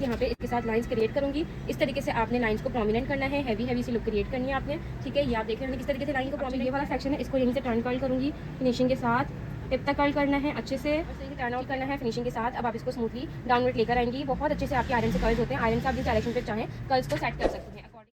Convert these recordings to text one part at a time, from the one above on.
यहाँ पे इसके साथ लाइंस क्रिएट करूँगी। इस तरीके से आपने लाइंस को प्रोमिनेंट करना है, हैवी सी लुक क्रिएट करनी है आपने, ठीक है। ये आप देख रहे हैं किस तरीके से लाइन को प्रोमिनेंट। ये वाला सेक्शन है, इसको यहीं से टर्न कर्ल करूँगी फिनिशिंग के साथ। टिप तक कर्ल करना है अच्छे से, टर्न आउट करना है फिनिशिंग के साथ। अब आप इसको स्मूथली डाउनवर्ड लेकर आएंगी। बहुत अच्छे से आपके आयरन से कर्ल्स होते हैं। आयरन से आप जिस डायरेक्शन पे चाहें कर्ल्स को सेट कर सकती हैं अकॉर्डिंग।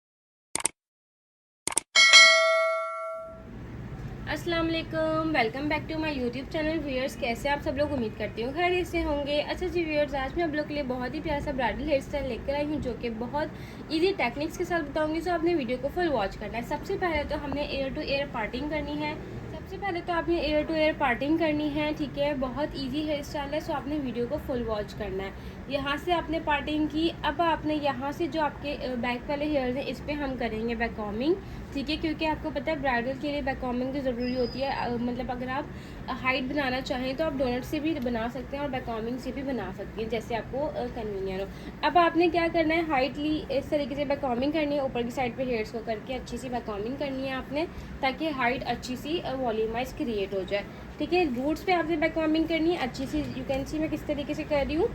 अस्सलाम वालेकुम, welcome back to my YouTube channel. Viewers, कैसे आप सब लोग? उम्मीद करती हूँ खैरियत से होंगे। अच्छा जी व्यूअर्स, आज मैं आप लोग के लिए बहुत ही प्यारा सा ब्राइडल हेयर स्टाइल लेकर आई हूँ, जो कि बहुत इजी टेक्निक्स के साथ बताऊँगी। सो आपने वीडियो को फुल वॉच करना है। सबसे पहले तो हमने एयर टू एयर पार्टिंग करनी है। सबसे पहले तो आपने एयर टू एयर पार्टिंग करनी है, ठीक है। बहुत इजी हेयर स्टाइल है, सो आपने वीडियो को फुल वॉच करना है। यहाँ से आपने पार्टिंग की। अब आपने यहाँ से जो आपके बैक वाले हेयर्स हैं, इस पर हम करेंगे बैक कॉमिंग, ठीक है। क्योंकि आपको पता है ब्राइडल के लिए बैक कॉमिंग तो ज़रूरी होती है। मतलब अगर आप हाइट बनाना चाहें तो आप डोनट से भी बना सकते हैं और बैक कॉमिंग से भी बना सकती हैं, जैसे आपको कन्वीनियंट हो। अब आपने क्या करना है, हाइट ली, इस तरीके से बैक कॉमिंग करनी है। ऊपर की साइड पे हेयर्स को करके अच्छी सी बैक कॉमिंग करनी है आपने, ताकि हाइट अच्छी सी वॉल्यूमाइज क्रिएट हो जाए, ठीक है। रूट्स पे आपने बैक कॉमिंग करनी है अच्छी सी। यू कैन सी मैं किस तरीके से कर रही हूँ।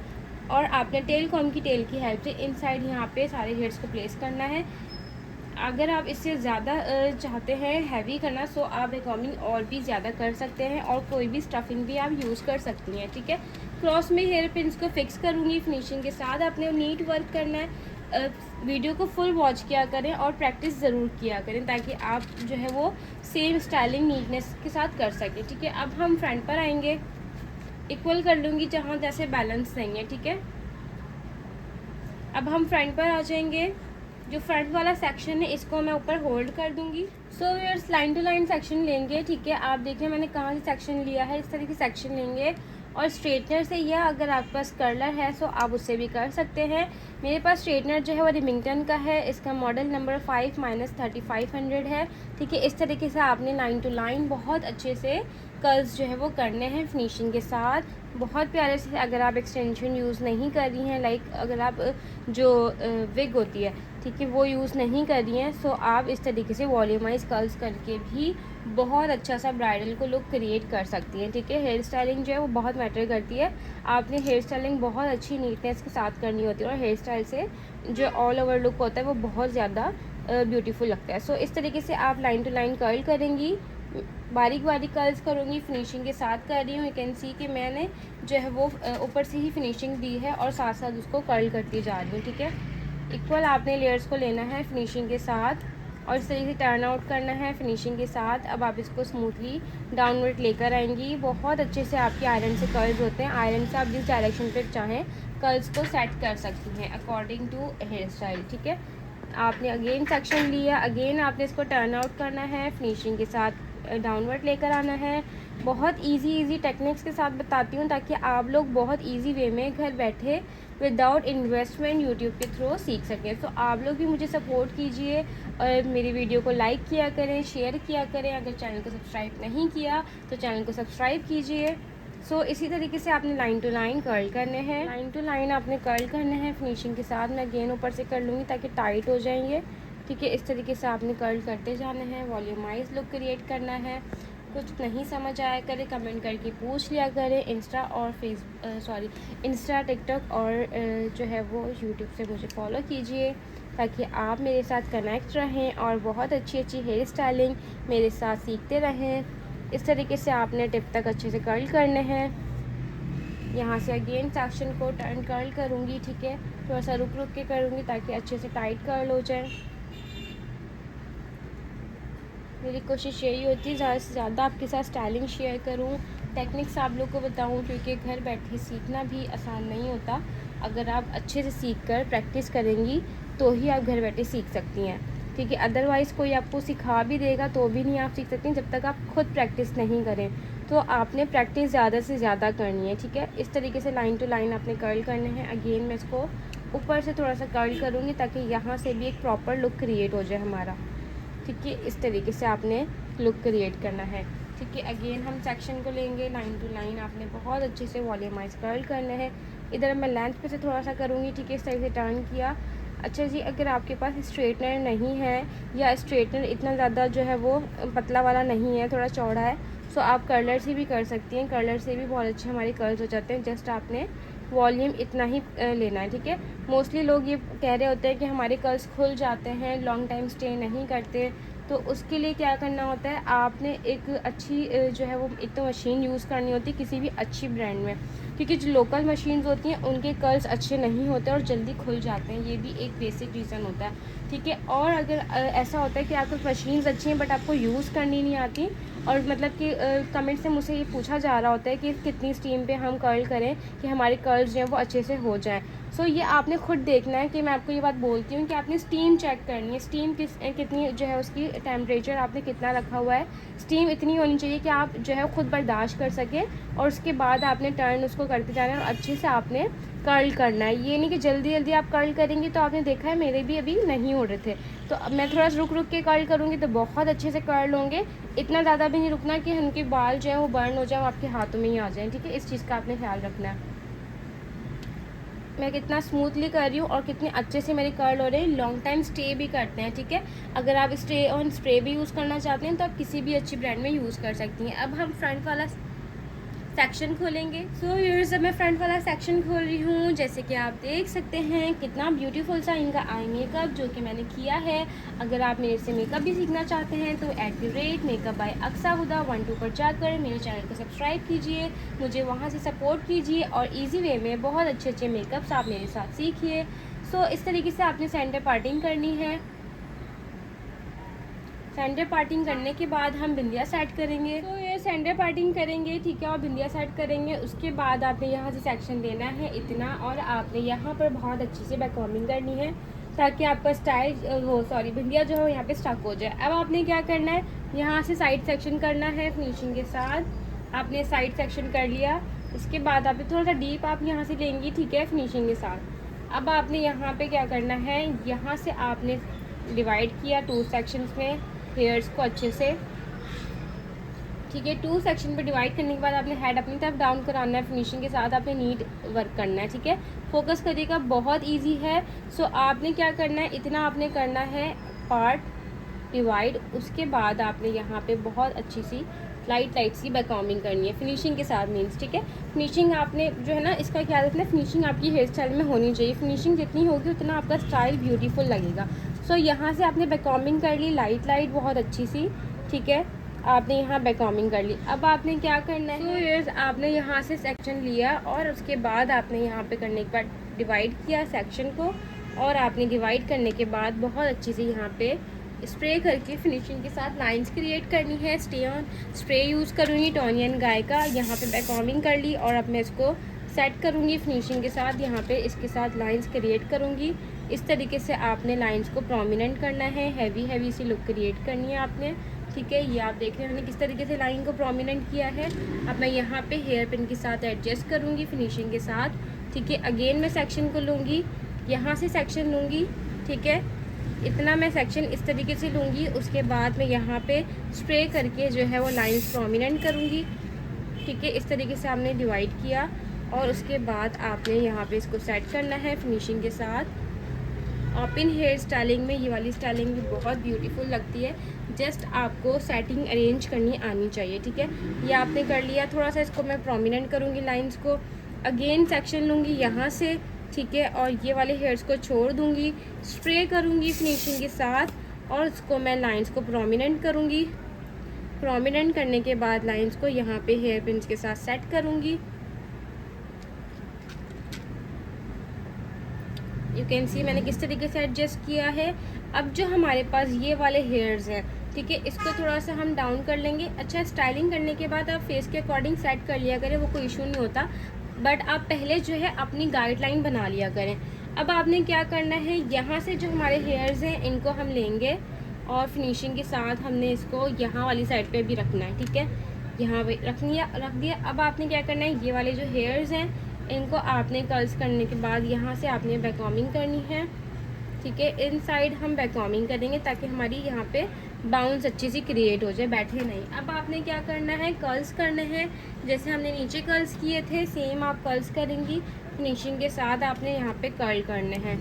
और आपने टेल कॉम की टेल की हेल्प से इनसाइड यहाँ पे सारे हेयर्स को प्लेस करना है। अगर आप इससे ज़्यादा चाहते हैं हैवी करना, सो आप बैककॉमिंग और भी ज़्यादा कर सकते हैं, और कोई भी स्टफिंग भी आप यूज़ कर सकती हैं, ठीक है। क्रॉस में हेयर पिन्स को फिक्स करूँगी फिनिशिंग के साथ। आपने नीट वर्क करना है। वीडियो को फुल वॉच किया करें और प्रैक्टिस ज़रूर किया करें, ताकि आप जो है वो सेम स्टाइलिंग नीटनेस के साथ कर सकें, ठीक है। अब हम फ्रंट पर आएंगे। इक्वल कर लूँगी जहाँ जैसे बैलेंस नहीं है, ठीक है। अब हम फ्रंट पर आ जाएंगे। जो फ्रंट वाला सेक्शन है, इसको मैं ऊपर होल्ड कर दूंगी। So viewers, line to line section लेंगे, ठीक है। आप देखिए मैंने कहाँ से सेक्शन लिया है, इस तरह की सेक्शन लेंगे। और स्ट्रेटनर से, या अगर आपके पास कर्लर है सो आप उससे भी कर सकते हैं। मेरे पास स्ट्रेटनर जो है वो रिमिंगटन का है। इसका मॉडल नंबर 5-3500 है, ठीक है। इस तरीके से आपने लाइन टू लाइन बहुत अच्छे से कर्ल्स जो है वो करने हैं फिनिशिंग के साथ, बहुत प्यारे से। अगर आप एक्सटेंशन यूज़ नहीं कर रही हैं, लाइक अगर आप जो विग होती है, ठीक है, वो यूज़ नहीं कर रही हैं, सो आप इस तरीके से वॉल्यूमाइज कर्ल्स करके भी बहुत अच्छा सा ब्राइडल को लुक क्रिएट कर सकती हैं, ठीक है। हेयर स्टाइलिंग जो है वो बहुत मैटर करती है। आपने हेयर स्टाइलिंग बहुत अच्छी नीटनेस के साथ करनी होती है, और हेयर स्टाइल से जो ऑल ओवर लुक होता है वो बहुत ज़्यादा ब्यूटीफुल लगता है। सो इस तरीके से आप लाइन टू लाइन कर्ल करेंगी, बारीक बारीक कर्ल्स करूँगी, फिनिशिंग के साथ कर रही हूँ। यू कैन सी कि मैंने जो है वो ऊपर से ही फिनिशिंग दी है और साथ साथ उसको कर्ल करती जा रही हूँ, ठीक है। इक्वल आपने लेयर्स को लेना है फिनिशिंग के साथ, और इस तरीके से टर्न आउट करना है फिनिशिंग के साथ। अब आप इसको स्मूथली डाउनवर्ड लेकर आएंगी। बहुत अच्छे से आपके आयरन से कर्ल्स होते हैं। आयरन से आप जिस डायरेक्शन पे चाहें कर्ल्स को सेट कर सकती हैं अकॉर्डिंग टू हेयर स्टाइल, ठीक है। आपने अगेन सेक्शन लिया, अगेन आपने इसको टर्न आउट करना है फिनिशिंग के साथ, डाउनवर्ड लेकर आना है। बहुत इजी टेक्निक्स के साथ बताती हूँ, ताकि आप लोग बहुत इजी वे में घर बैठे विदाउट इन्वेस्टमेंट यूट्यूब के थ्रू सीख सकें। तो आप लोग भी मुझे सपोर्ट कीजिए और मेरी वीडियो को लाइक किया करें, शेयर किया करें। अगर चैनल को सब्सक्राइब नहीं किया तो चैनल को सब्सक्राइब कीजिए। सो इसी तरीके से आपने लाइन टू लाइन कर्ल करने हैं, लाइन टू लाइन आपने कर्ल करने हैं फिनिशिंग के साथ। मैं अगेन ऊपर से कर लूँगी ताकि टाइट हो जाएंगे, ठीक है। इस तरीके से आपने कर्ल करते जाने हैं, वॉल्यूमाइज लुक क्रिएट करना है। कुछ नहीं समझ आया करें कमेंट करके पूछ लिया करें। इंस्टा टिकटॉक और जो है वो यूट्यूब से मुझे फॉलो कीजिए, ताकि आप मेरे साथ कनेक्ट रहें और बहुत अच्छी हेयर स्टाइलिंग मेरे साथ सीखते रहें। इस तरीके से आपने टिप तक अच्छे से कर्ल करने हैं। यहाँ से अगेन सेक्शन को टर्न कर्ल करूँगी, ठीक है। थोड़ा सा रुक रुक के करूँगी ताकि अच्छे से टाइट कर्ल हो जाए। मेरी कोशिश यही होती है ज़्यादा से ज़्यादा आपके साथ स्टाइलिंग शेयर करूँ, टेक्निक्स आप लोग को बताऊँ, क्योंकि घर बैठे सीखना भी आसान नहीं होता। अगर आप अच्छे से सीख कर प्रैक्टिस करेंगी तो ही आप घर बैठे सीख सकती हैं, ठीक है। अदरवाइज़ कोई आपको सिखा भी देगा तो भी नहीं आप सीख सकती जब तक आप खुद प्रैक्टिस नहीं करें। तो आपने प्रैक्टिस ज़्यादा से ज़्यादा करनी है, ठीक है। इस तरीके से लाइन टू लाइन आपने कर्ल करने हैं। अगेन मैं इसको ऊपर से थोड़ा सा कर्ल करूँगी ताकि यहाँ से भी एक प्रॉपर लुक क्रिएट हो जाए हमारा, ठीक है। इस तरीके से आपने लुक क्रिएट करना है, ठीक है। अगेन हम सेक्शन को लेंगे, लाइन टू लाइन आपने बहुत अच्छे से वॉल्यूमाइज कर्ल करने हैं। इधर मैं लेंथ पे से थोड़ा सा करूँगी, ठीक है। इस तरीके से टर्न किया। अच्छा जी, अगर आपके पास स्ट्रेटनर नहीं है, या स्ट्रेटनर इतना ज़्यादा जो है वो पतला वाला नहीं है, थोड़ा चौड़ा है, सो आप कर्लर से भी कर सकती हैं। कर्लर से भी बहुत अच्छे हमारे कर्ल्स हो जाते हैं। जस्ट आपने वॉल्यूम इतना ही लेना है, ठीक है। मोस्टली लोग ये कह रहे होते हैं कि हमारे कर्ल्स खुल जाते हैं, लॉन्ग टाइम स्टे नहीं करते, तो उसके लिए क्या करना होता है, आपने एक अच्छी जो है वो एक तो मशीन यूज़ करनी होती है किसी भी अच्छी ब्रांड में, क्योंकि जो लोकल मशीन्स होती हैं उनके कर्ल्स अच्छे नहीं होते और जल्दी खुल जाते हैं, ये भी एक बेसिक रीज़न होता है, ठीक है। और अगर ऐसा होता है कि आपको मशीन्स अच्छी हैं बट आपको यूज़ करनी नहीं आती, और मतलब कि कमेंट से मुझसे ये पूछा जा रहा होता है कि कितनी स्टीम पे हम कर्ल करें कि हमारे कर्ल्स जो हैं वो अच्छे से हो जाएं। सो ये आपने खुद देखना है कि मैं आपको ये बात बोलती हूँ कि आपने स्टीम चेक करनी है, स्टीम कितनी जो है उसकी टेम्परेचर आपने कितना रखा हुआ है, स्टीम इतनी होनी चाहिए कि आप जो है खुद बर्दाश्त कर सकें, और उसके बाद आपने टर्न उसको करते जाना है और अच्छे से आपने कर्ल करना है। ये नहीं कि जल्दी जल्दी आप कर्ल करेंगी, तो आपने देखा है मेरे भी अभी नहीं हो रहे थे, तो अब मैं थोड़ा रुक रुक के कर्ल करूँगी तो बहुत अच्छे से कर्ल होंगे। इतना ज़्यादा भी नहीं रुकना कि उनके बाल जो है वो बर्न हो जाए, आपके हाथों में ही आ जाएँ, ठीक है। इस चीज़ का आपने ख्याल रखना है। मैं कितना स्मूथली कर रही हूँ और कितने अच्छे से मेरे कर्ल हो रहे हैं, लॉन्ग टाइम स्टे भी करते हैं, ठीक है। अगर आप स्टे ऑन स्प्रे भी यूज़ करना चाहते हैं तो आप किसी भी अच्छी ब्रांड में यूज़ कर सकती हैं। अब हम फ्रंट वाला सेक्शन खोलेंगे। सो व्यूअर्स, अब मैं फ्रंट वाला सेक्शन खोल रही हूँ। जैसे कि आप देख सकते हैं कितना ब्यूटीफुल सा इनका आई मेकअप जो कि मैंने किया है। अगर आप मेरे से मेकअप भी सीखना चाहते हैं तो @मेकअप बाय अक्सा हुदा 12 पर जाकर मेरे चैनल को सब्सक्राइब कीजिए, मुझे वहाँ से सपोर्ट कीजिए और ईजी वे में बहुत अच्छे अच्छे मेकअप्स आप मेरे साथ सीखिए। सो इस तरीके से आपने सेंटर पार्टिंग करनी है। सेंटर पार्टिंग करने के बाद हम बिंदिया सेट करेंगे। तो ये सेंटर पार्टिंग करेंगे, ठीक है, और बिंदिया सेट करेंगे। उसके बाद आपने यहाँ से सेक्शन लेना है इतना, और आपने यहाँ पर बहुत अच्छी से बैककॉम्बिंग करनी है ताकि आपका स्टाइल बिंदिया जो है यहाँ पे स्टक हो जाए। अब आपने क्या करना है, यहाँ से साइड सेक्शन करना है फिनिशिंग के साथ। आपने साइड सेक्शन कर लिया, इसके बाद आपने थोड़ा सा डीप आप यहाँ से लेंगी, ठीक है, फिनिशिंग के साथ। अब आपने यहाँ पे क्या करना है, यहाँ से आपने डिवाइड किया 2 सेक्शंस में हेयर्स को अच्छे से, ठीक है। 2 सेक्शन पे डिवाइड करने के बाद आपने हेड अपनी तरफ डाउन कराना है, फिनिशिंग के साथ आपने नीट वर्क करना है, ठीक है। फोकस करिएगा, बहुत इजी है। सो आपने क्या करना है, इतना आपने करना है पार्ट डिवाइड। उसके बाद आपने यहाँ पे बहुत अच्छी सी लाइट सी बैककॉम्बिंग करनी है फिनिशिंग के साथ, मीन्स, ठीक है। फिनिशिंग आपने जो है ना, इसका ख्याल रखना, फिनिशिंग आपकी हेयर स्टाइल में होनी चाहिए। फिनिशिंग जितनी होगी उतना आपका स्टाइल ब्यूटीफुल लगेगा। सो यहाँ से आपने बैककॉम्बिंग कर ली लाइट बहुत अच्छी सी, ठीक है। आपने यहाँ बैककॉम्बिंग कर ली। अब आपने क्या करना है, आपने यहाँ से सेक्शन लिया और उसके बाद आपने यहाँ पे करने के बाद डिवाइड किया सेक्शन को, और आपने डिवाइड करने के बाद बहुत अच्छी से यहाँ पे स्प्रे करके फिनिशिंग के साथ लाइंस क्रिएट करनी है। स्प्रे यूज़ करूँगी टॉनी एंड गाय का। यहाँ पे बैककॉम्बिंग कर ली और अब मैं इसको सेट करूँगी फिनिशिंग के साथ। यहाँ पे इसके साथ लाइंस क्रिएट करूँगी। इस तरीके से आपने लाइंस को प्रोमिनेंट करना है, हैवी सी लुक क्रिएट करनी है आपने, ठीक है। ये आप देख रहे हैं मैंने किस तरीके से लाइन को प्रोमिनेंट किया है। अब मैं यहाँ पे हेयर पिन के साथ एडजस्ट करूँगी फिनिशिंग के साथ, ठीक है। अगेन मैं सेक्शन को लूँगी, यहाँ से सेक्शन लूँगी, ठीक है। इतना मैं सेक्शन इस तरीके से लूँगी। उसके बाद मैं यहाँ पे स्प्रे करके जो है वो लाइंस प्रोमिनेंट करूँगी, ठीक है। इस तरीके से आपने डिवाइड किया और उसके बाद आपने यहाँ पे इसको सेट करना है फिनिशिंग के साथ। ओपन हेयर स्टाइलिंग में ये वाली स्टाइलिंग भी बहुत ब्यूटीफुल लगती है। जस्ट आपको सेटिंग अरेंज करनी आनी चाहिए, ठीक है। ये आपने कर लिया। थोड़ा सा इसको मैं प्रोमिनेंट करूँगी लाइंस को। अगेन सेक्शन लूँगी यहाँ से, ठीक है, और ये वाले हेयर्स को छोड़ दूँगी, स्प्रे करूँगी फिनिशिंग के साथ और उसको मैं लाइंस को प्रोमिनेंट करूँगी। प्रोमिनेंट करने के बाद लाइंस को यहाँ पे हेयर पिन्स के साथ सेट करूँगी। यू कैन सी मैंने किस तरीके से एडजस्ट किया है। अब जो हमारे पास ये वाले हेयर्स हैं, ठीक है, इसको थोड़ा सा हम डाउन कर लेंगे। अच्छा, स्टाइलिंग करने के बाद आप फेस के अकॉर्डिंग सेट कर लिया करें, वो कोई इशू नहीं होता, बट आप पहले जो है अपनी गाइडलाइन बना लिया करें। अब आपने क्या करना है, यहाँ से जो हमारे हेयर्स हैं इनको हम लेंगे और फिनिशिंग के साथ हमने इसको यहाँ वाली साइड पे भी रखना है, ठीक है। यहाँ पे रख दिया। अब आपने क्या करना है, ये वाले जो हेयर्स हैं इनको आपने कर्ल्स करने के बाद यहाँ से आपने बैककॉम्बिंग करनी है, ठीक है। इन साइड हम बैककॉम्बिंग करेंगे ताकि हमारी यहाँ पे बाउंस अच्छी सी क्रिएट हो जाए, बैठे नहीं। अब आपने क्या करना है, कर्ल्स करने हैं। जैसे हमने नीचे कर्ल्स किए थे सेम आप कर्ल्स करेंगी। फिनिशिंग के साथ आपने यहाँ पे कर्ल करने हैं।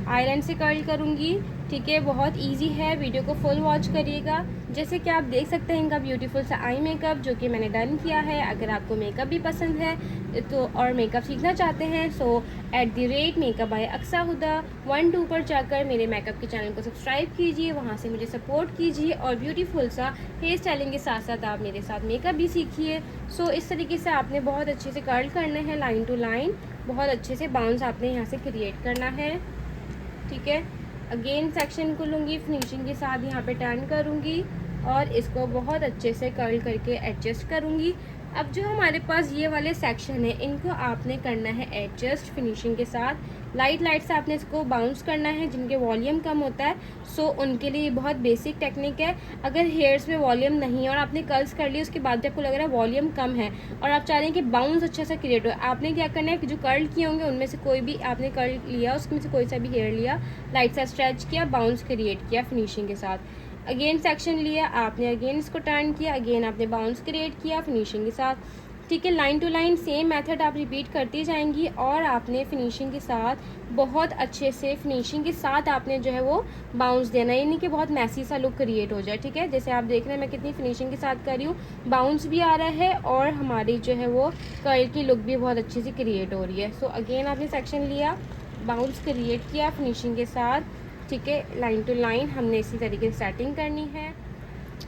आयरन से कर्ल करूँगी ठीक है, बहुत इजी है, वीडियो को फुल वॉच करिएगा। जैसे कि आप देख सकते हैं इनका ब्यूटीफुल सा आई मेकअप जो कि मैंने डन किया है। अगर आपको मेकअप भी पसंद है तो और मेकअप सीखना चाहते हैं सो @मेकअप बाय अक्सा हुदा 12 पर जाकर मेरे मेकअप के चैनल को सब्सक्राइब कीजिए, वहाँ से मुझे सपोर्ट कीजिए और ब्यूटीफुल सा हेयर स्टाइलिंग के साथ साथ आप मेरे साथ मेकअप भी सीखिए। सो इस तरीके से आपने बहुत अच्छे से कर्ल करना है, लाइन टू लाइन, बहुत अच्छे से बाउंस आपने यहाँ से क्रिएट करना है। ठीक है, अगेन सेक्शन को लूँगी, फिनिशिंग के साथ यहाँ पे टर्न करूँगी और इसको बहुत अच्छे से कर्ल करके एडजस्ट करूँगी। अब जो हमारे पास ये वाले सेक्शन है इनको आपने करना है एडजस्ट फिनिशिंग के साथ। लाइट से आपने इसको बाउंस करना है, जिनके वॉल्यूम कम होता है सो उनके लिए ये बहुत बेसिक टेक्निक है। अगर हेयर्स में वॉल्यूम नहीं है और आपने कर्ल्स कर ली उसके बाद आपको लग रहा है वॉल्यूम कम है और आप चाह रहे हैं कि बाउंस अच्छा सा क्रिएट हो, आपने क्या करना है कि जो कर्ल किए होंगे उनमें से कोई भी आपने कर्ल लिया, उसमें से कोई सा भी हेयर लिया, लाइट सा स्ट्रेच किया, बाउंस क्रिएट किया फिनिशिंग के साथ। अगेन सेक्शन लिया आपने, अगेन इसको टर्न किया, अगेन आपने बाउंस क्रिएट किया फिनिशिंग के साथ। ठीक है, line to line same method आप रिपीट करती जाएंगी और आपने फिनिशिंग के साथ बहुत अच्छे से फिनिशिंग के साथ आपने जो है वो बाउंस देना है, यानी कि बहुत मैसी सा लुक क्रिएट हो जाए। ठीक है, जैसे आप देख रहे हैं मैं कितनी फिनिशिंग के साथ कर रही हूँ, बाउंस भी आ रहा है और हमारी जो है वो कर्ल की लुक भी बहुत अच्छी सी क्रिएट हो रही है। सो अगेन आपने सेक्शन लिया, बाउंस क्रिएट किया फिनिशिंग के साथ। ठीक है, लाइन टू लाइन हमने इसी तरीके से सेटिंग करनी है।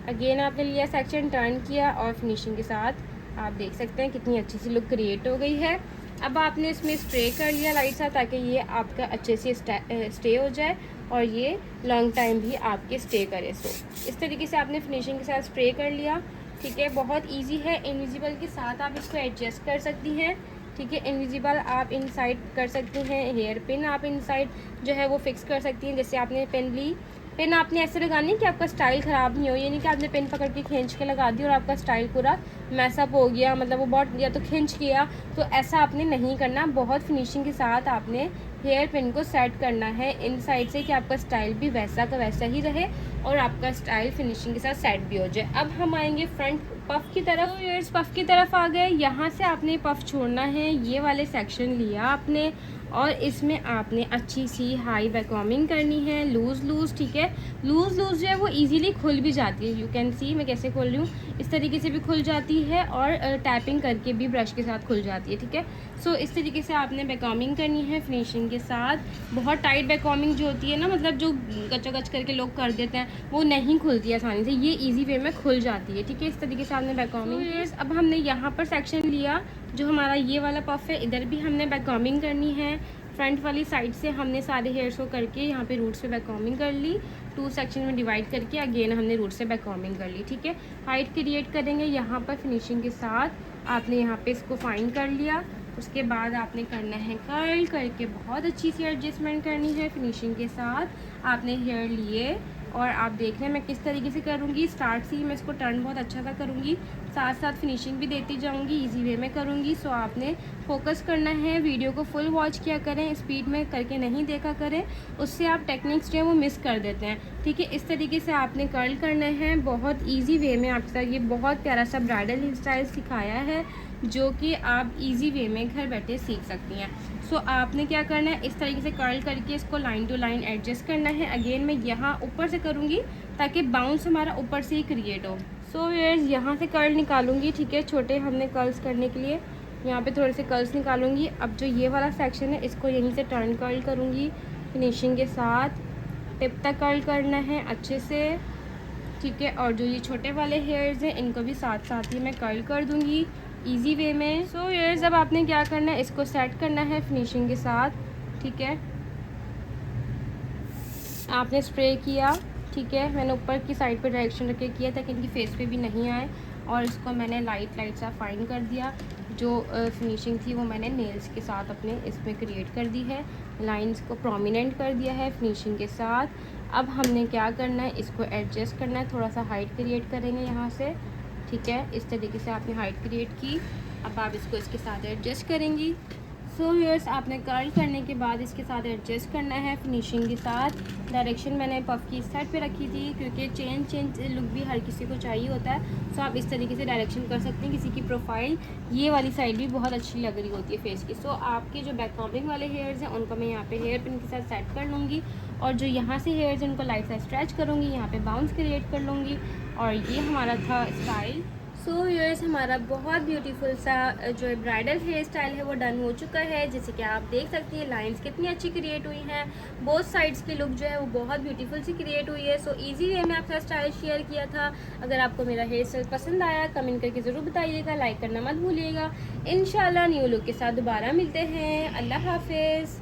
अगेन आपने लिया सेक्शन, टर्न किया और फिनिशिंग के साथ आप देख सकते हैं कितनी अच्छी सी लुक क्रिएट हो गई है। अब आपने इसमें स्प्रे कर लिया लाइट सा ताकि ये आपका अच्छे से स्टे हो जाए और ये लॉन्ग टाइम भी आपके स्टे करे। सो इस तरीके से आपने फिनिशिंग के साथ स्प्रे कर लिया। ठीक है, बहुत इजी है, इनविजिबल के साथ आप इसको एडजस्ट कर सकती हैं। ठीक है, इनविजिबल आप इनसाइड कर सकती हैं, हेयर पिन आप इनसाइड जो है वो फिक्स कर सकती हैं। जैसे आपने पेन ली, पेन आपने ऐसे लगानी है कि आपका स्टाइल ख़राब नहीं हो, ये नहीं कि आपने पेन पकड़ के खींच के लगा दी और आपका स्टाइल पूरा मैसअप हो गया, मतलब वो बहुत या तो खींच गया, तो ऐसा आपने नहीं करना। बहुत फिनिशिंग के साथ आपने हेयर पिन को सेट करना है इन साइड से कि आपका स्टाइल भी वैसा का वैसा ही रहे और आपका स्टाइल फिनिशिंग के साथ सेट भी हो जाए। अब हम आएंगे फ्रंट पफ की तरफ। इयर्स पफ की तरफ आ गए, यहाँ से आपने पफ छोड़ना है, ये वाले सेक्शन लिया आपने और इसमें आपने अच्छी सी हाई वैक्यूमिंग करनी है, लूज़। ठीक है, लूज़ जो है वो इजीली खुल भी जाती है। यू कैन सी मैं कैसे खोल रही हूँ, इस तरीके से भी खुल जाती है और टैपिंग करके भी ब्रश के साथ खुल जाती है। ठीक है, सो इस तरीके से आपने वैक्यूमिंग करनी है फिनिशिंग के साथ। बहुत टाइट वैक्यूमिंग जो होती है ना, मतलब जो गचा गच करके लोग कर देते हैं वो नहीं खुलती है आसानी से, ये ईजी वे में खुल जाती है। ठीक है, इस तरीके से आपने वैक्यूमिंग। अब हमने यहाँ पर सेक्शन लिया जो हमारा ये वाला पफ है, इधर भी हमने वैक्यूमिंग करनी है। फ्रंट वाली साइड से हमने सारे हेयर्स को करके यहाँ पे रूट्स पे वैक्यूमिंग कर ली, 2 सेक्शन में डिवाइड करके अगेन हमने रूट से वैक्यूमिंग कर ली। ठीक है, हाइट क्रिएट करेंगे यहाँ पर फिनिशिंग के साथ। आपने यहाँ पे इसको फाइन कर लिया, उसके बाद आपने करना है कर्ल करके बहुत अच्छी सी एडजस्टमेंट करनी है फिनिशिंग के साथ। आपने हेयर लिए और आप देख रहे हैं मैं किस तरीके से करूँगी, स्टार्ट से ही मैं इसको टर्न बहुत अच्छा सा करूँगी, साथ साथ फिनिशिंग भी देती जाऊँगी, इजी वे में करूँगी। सो आपने फोकस करना है, वीडियो को फुल वॉच किया करें, स्पीड में करके नहीं देखा करें, उससे आप टेक्निक्स जो है वो मिस कर देते हैं। ठीक है, इस तरीके से आपने कर्ल करना है बहुत ईजी वे में। आपके साथ ये बहुत प्यारा सा ब्राइडल हेयर स्टाइल सिखाया है जो कि आप इजी वे में घर बैठे सीख सकती हैं। सो आपने क्या करना है, इस तरीके से कर्ल करके इसको लाइन टू लाइन एडजस्ट करना है। अगेन मैं यहाँ ऊपर से करूँगी ताकि बाउंस हमारा ऊपर से ही क्रिएट हो। सो व्यूअर्स यहाँ से कर्ल निकालूंगी। ठीक है, छोटे हमने कर्ल्स करने के लिए यहाँ पे थोड़े से कर्ल्स निकालूंगी। अब जो ये वाला सेक्शन है इसको यहीं से टर्न कर्ल करूँगी फिनिशिंग के साथ, टिप तक कर्ल करना है अच्छे से। ठीक है, और जो ये छोटे वाले हेयर्स हैं इनको भी साथ साथ ही मैं कर्ल कर दूँगी इजी वे में। सो हेयर्स अब आपने क्या करना है, इसको सेट करना है फिनिशिंग के साथ। ठीक है, आपने स्प्रे किया। ठीक है, मैंने ऊपर की साइड पे डायरेक्शन रख के किया ताकि इनकी फेस पे भी नहीं आए और इसको मैंने लाइट सा फाइन कर दिया। जो फिनिशिंग थी वो मैंने नेल्स के साथ अपने इसमें क्रिएट कर दी है, लाइंस को प्रोमिनेंट कर दिया है फिनिशिंग के साथ। अब हमने क्या करना है, इसको एडजस्ट करना है, थोड़ा सा हाइट क्रिएट करेंगे यहाँ से। ठीक है, इस तरीके से आपने हाइट क्रिएट की, अब आप इसको इसके साथ एडजस्ट करेंगी। सो व्यूअर्स, आपने कर्ल करने के बाद इसके साथ एडजस्ट करना है फिनिशिंग के साथ। डायरेक्शन मैंने पफ की इस साइड पे रखी थी क्योंकि चेंज लुक भी हर किसी को चाहिए होता है। सो आप इस तरीके से डायरेक्शन कर सकते हैं। किसी की प्रोफाइल ये वाली साइड भी बहुत अच्छी लग रही होती है फेस की। सो आपके जो बैक कॉम्बिंग वाले हेयर्स हैं उनको मैं यहाँ पे हेयर पिन के साथ सेट कर लूँगी, और जो यहाँ से हेयर्स हैं उनको लाइट सा स्ट्रेच करूँगी, यहाँ पे बाउंस क्रिएट कर लूँगी। और ये हमारा था स्टाइल। सो व्यूअर्स, हमारा बहुत ब्यूटीफुल सा जो ब्राइडल हेयर स्टाइल है वो डन हो चुका है। जैसे कि आप देख सकती हैं लाइंस कितनी अच्छी क्रिएट हुई हैं, बोथ साइड्स की लुक जो है वो बहुत ब्यूटीफुल सी क्रिएट हुई है। सो इजी वे में आपका स्टाइल शेयर किया था। अगर आपको मेरा हेयर स्टाइल पसंद आया कमेंट करके ज़रूर बताइएगा, लाइक करना मत भूलिएगा। इंशाल्लाह न्यू लुक के साथ दोबारा मिलते हैं। अल्लाह हाफिज़।